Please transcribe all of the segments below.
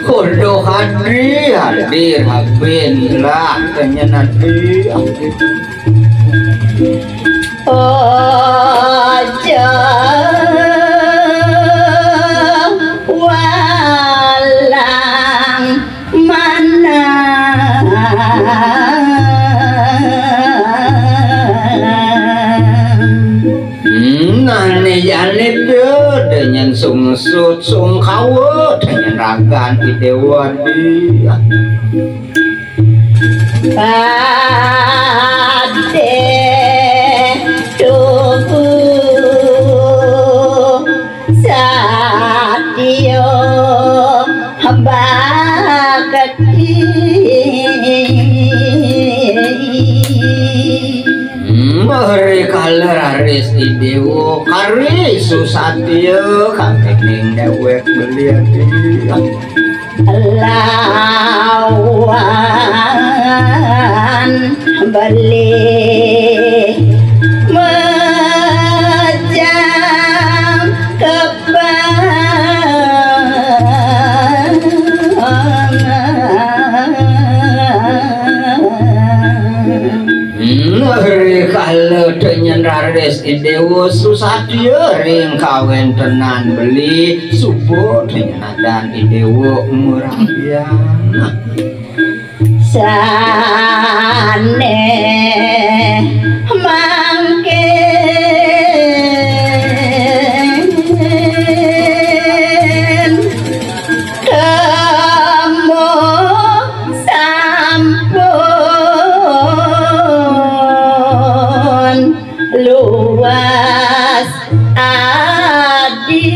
kudu hadir habin lah kenyanan dia ojo walang mana nane janit dengan sungsut sung kawo dengan ragan idewa dia ade tubuh satyo bakti mereka leraris idewo kari susatyo kakek ning dewek belian dia lawan beli mejang kalau dengan raris idewo susatyo ring kawen tenan beli subuh dengan adan idewo murah biana sane mangke kamu sampun luas adi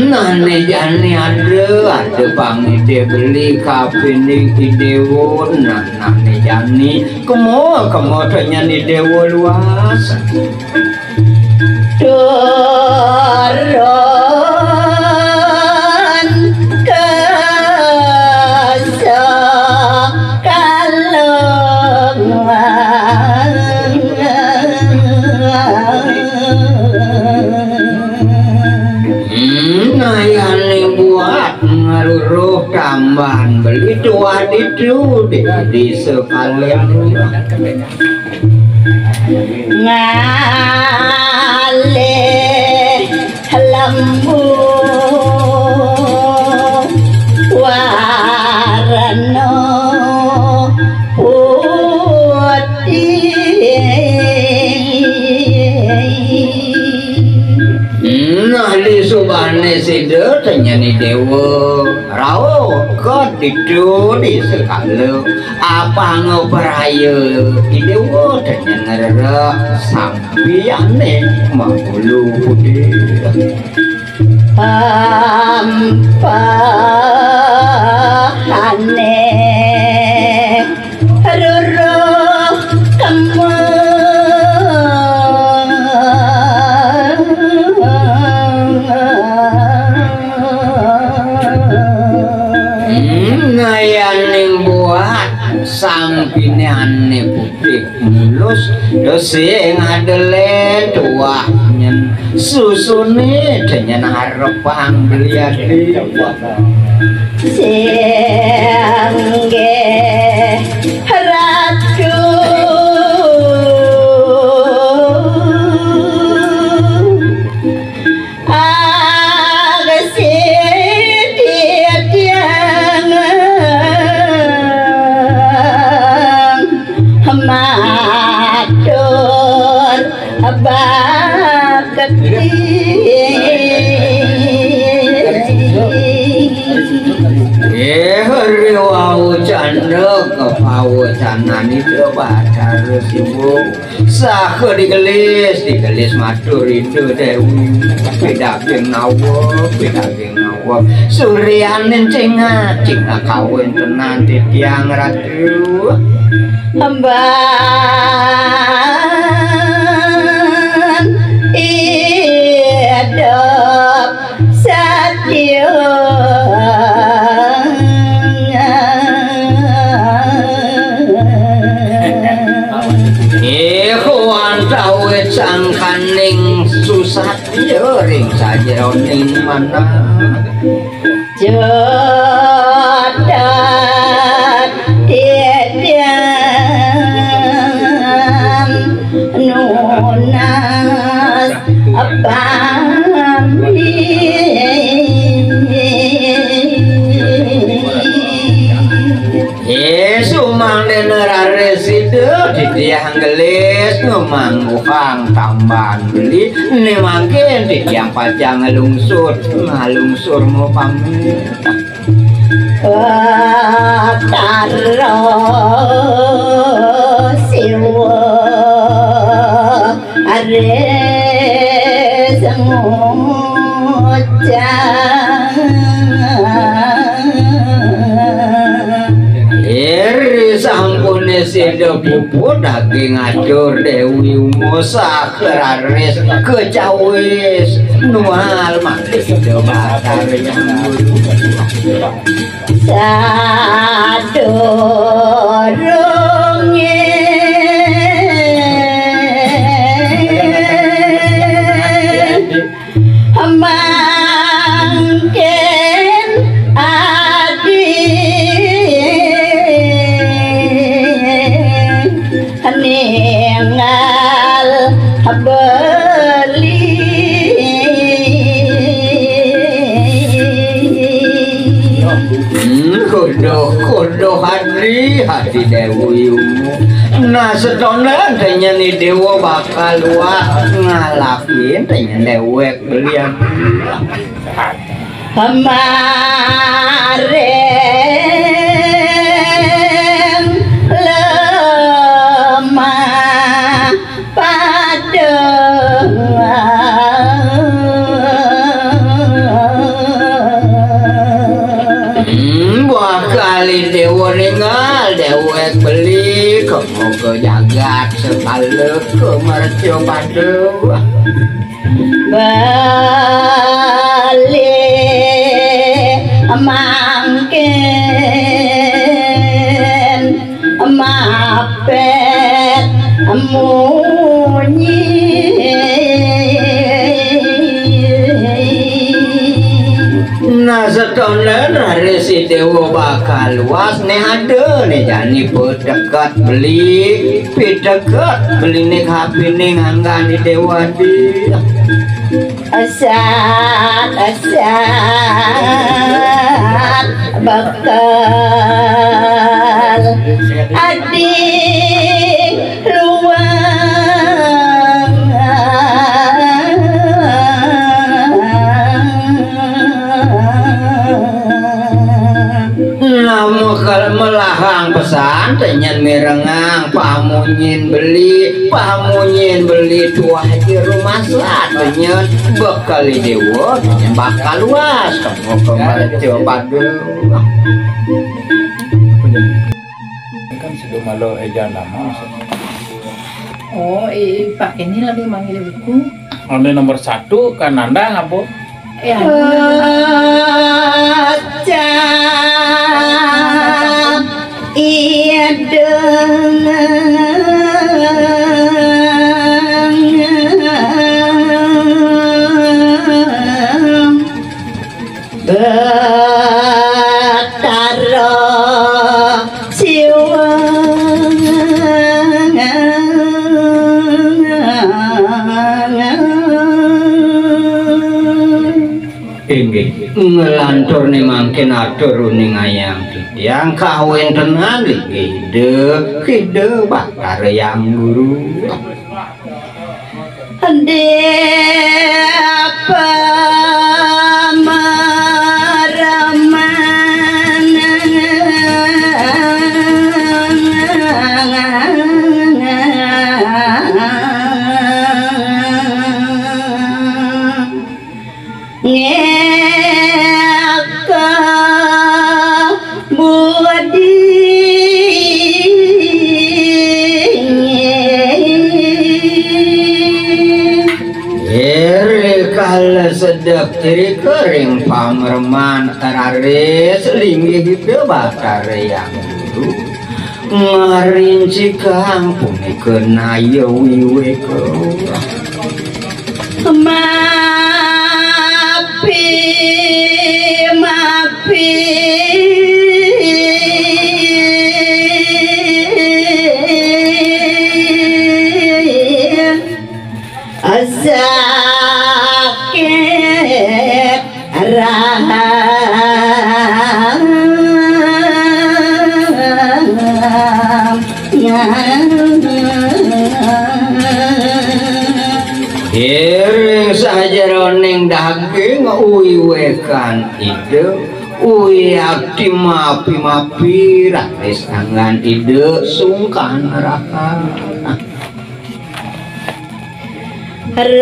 nane jani ada pangide beli kapining idewo nane jani kemo tanya ni dewo luas turun ke yang buat ngaruh tambahan beli dua di sekalian ngalih lembu warna nali subane sido tenyani dewo rao kok itu di sekalo apa ngoperayo di dewo tenyana rara sampiane mahulu putih ampahane roro kamu ngayaning buat sampine ane putih mulus dosi ngadele tua nyen susune dengan harapang beliadi singge ratu matur bakti wau canda kepau canan itu baca resibu sah digelis matur itu dewi bedaging nawa suryanin cinga kawin tenan tiang ratu hambaan hidup satyo ikhwan tahu awet sangkaning susah ring sajeroning mana jodat tiadian nunas sumang denera reside di tiang gelis ngomangguhang tambahan beli ini makin di tiang pajang ngalungsur mau pamit Taro siwa are sampune sida puput daging adur Dewi Musa keraris kecawis nual mati sida bakar yang sadurunge mangken adi ningal beli kodo hati Dewi Umu nah setonnya tanya nih dewa bakal ngalafin tanya dewek belian kemarin lemah pada kali dewa ningal dewek beli kamu ke jagat sekali ke mercu padu balik mangken mapet munyi nah setonnya dari si dewa bakal luas nih ada nih jani pedekat beli pedekat beli nih hapi nih nganggan di dewa di asat bakal adik ruang namun kalau melahang pesan tenyan merengang pamunyin beli tua di rumah saat tenyan bekal dewa tenyan bakal luas kamu kembali coba dulu kan sudah malu eja lama oh Pak ini lagi manggil buku ada nomor 1 kan anda ngapa ya ia dengan betara siwa inggih ngelantur nih mangkin atur ning ayang yang kawin tenan kide bakar yang guru apa sedap tiri kering pamerman teraris linggih itu bakar yang dulu ngarinci kampung kena wiwe mapi mapi sakit Hiring sajeroning daging uiwekan ide ui abdi mapi ratis angan ide sungkan neraka rares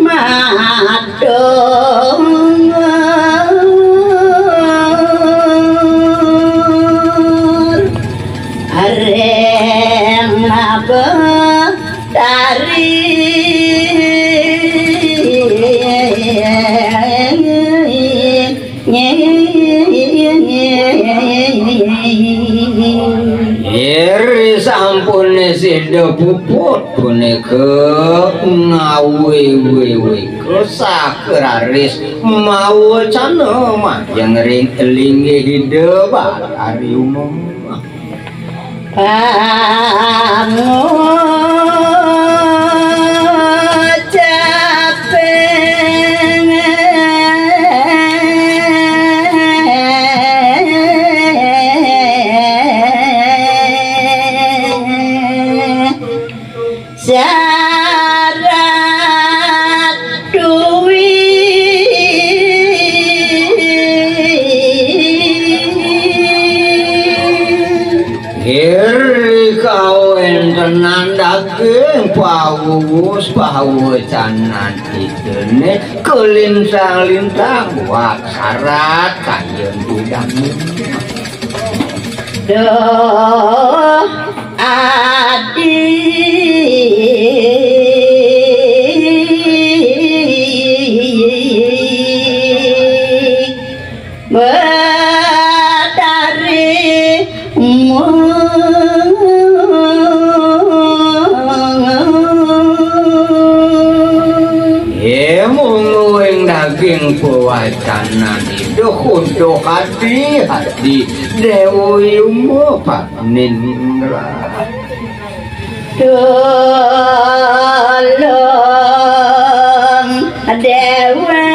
madong areng abetari Iri sampun sida puput punika ngawe-wewe kesakeraris mau cana majang ring elinge hidup hari umum syarat duit Iri kawen tenan daging pawus pawucanan idene kelintang-lintang wak syarat kayen udang doh adi bedari Munguing daging pewacanan itu untuk hati-hati Dewi Umu Panindra tolong dewa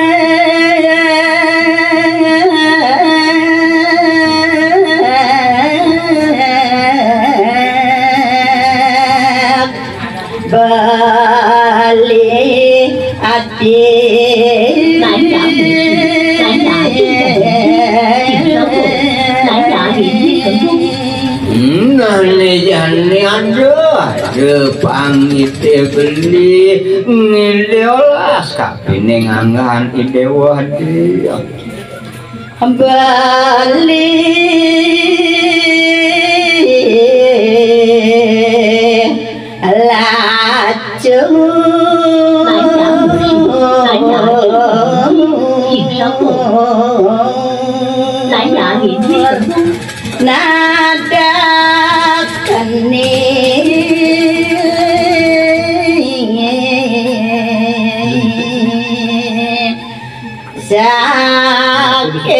balik hati Nani jani ada pangite beli ngiliolas kapine ngangan ide wadi balik laju nada kening sakit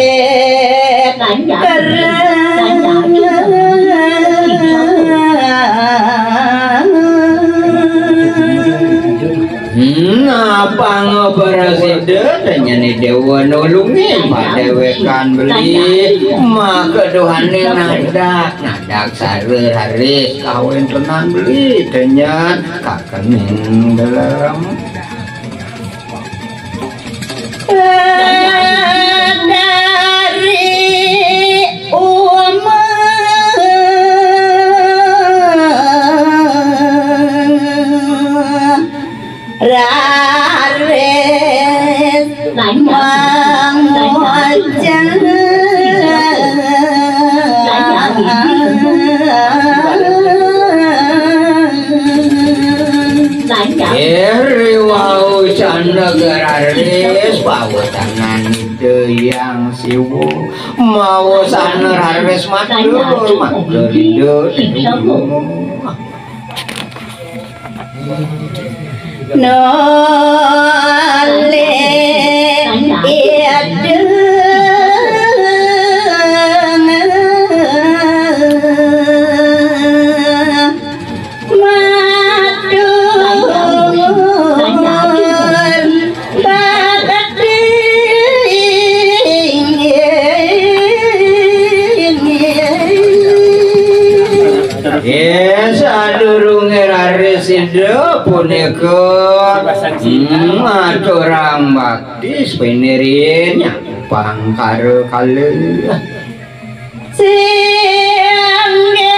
apa ngoperasida tanyane dewa nulungi padewekan beli maka dohane nadak sarer haris kawin tenan beli tenyan kakening dalam dari umur rares mangwajan Eri wau canda geraris pawucanan ide yang siwo mau saner harus matur matur hidup nole sadurunge raresido punika aturang bakti spenirin nyapang karo kalih Sangge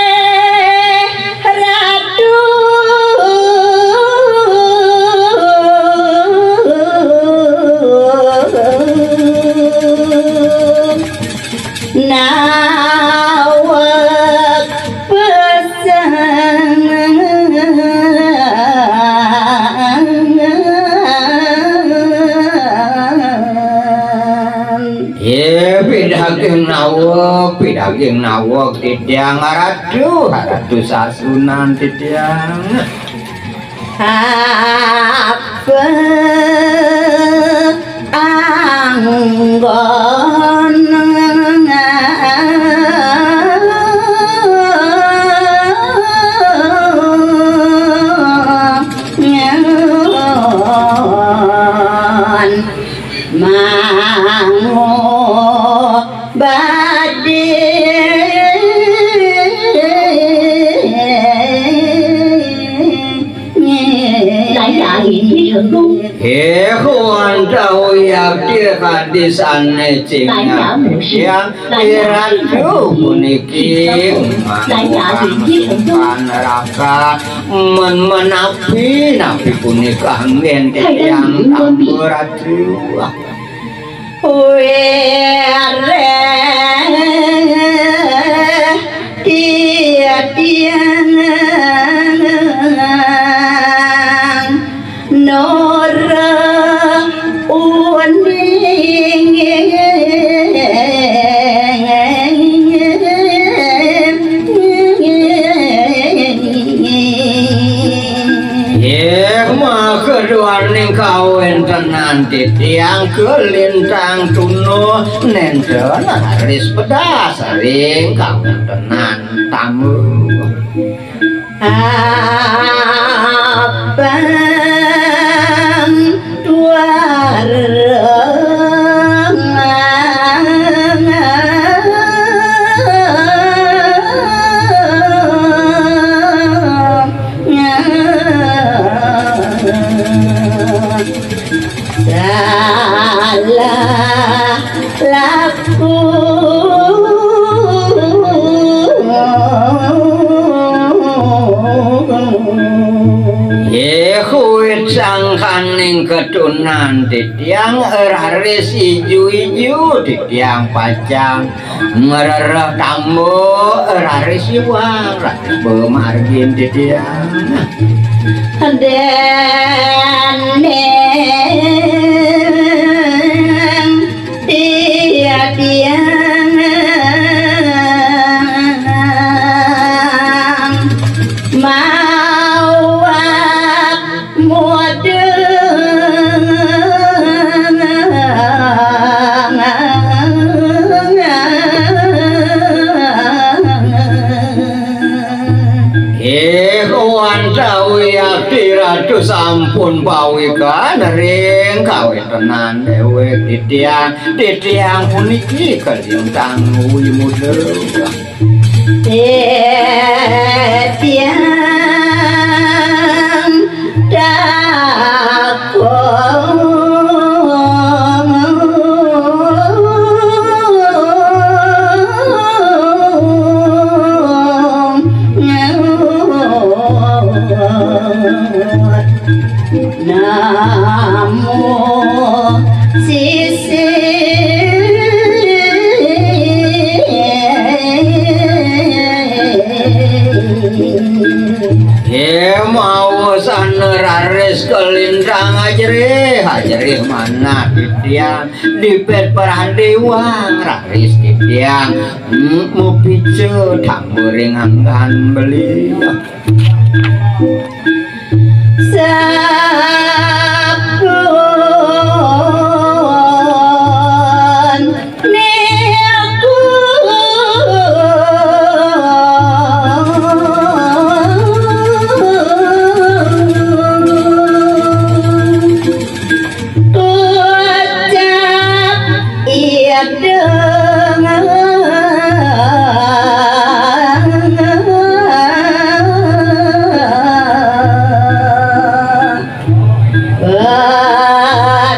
ratu nawak pidaging nawak titiang ratu sasunan titiang apa anggon mango Hewan tahu yang dia hadisan cinga yang diratu puniki manakan neraka menapi napi punika angin yang tamburatu kawin tenan titiang kelintang tuno nenten haris pedas sering kawin tenan tamu abang salah laku Yehuit sangkaning ketunan titiang raris iju-iju titiang pacang ngerereh tambo raris iwang raris bemargin titiang dan tiang mawak ratu sampun pawikan ring kawin tenan dewek titiang puniki kelintang uwi muda tiang dakong namo sisi mau sana raris kelintang ajerih mana titiang dipet perhandiwang raris titiang mau picu tak meringankan beli Sabun niku tucap iya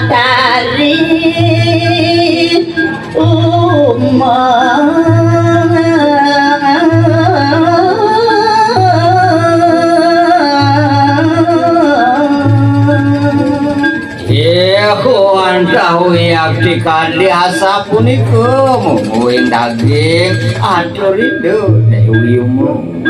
Batari Kuan tahu yak dikali asap punika mumuing daging atur itu dewi umum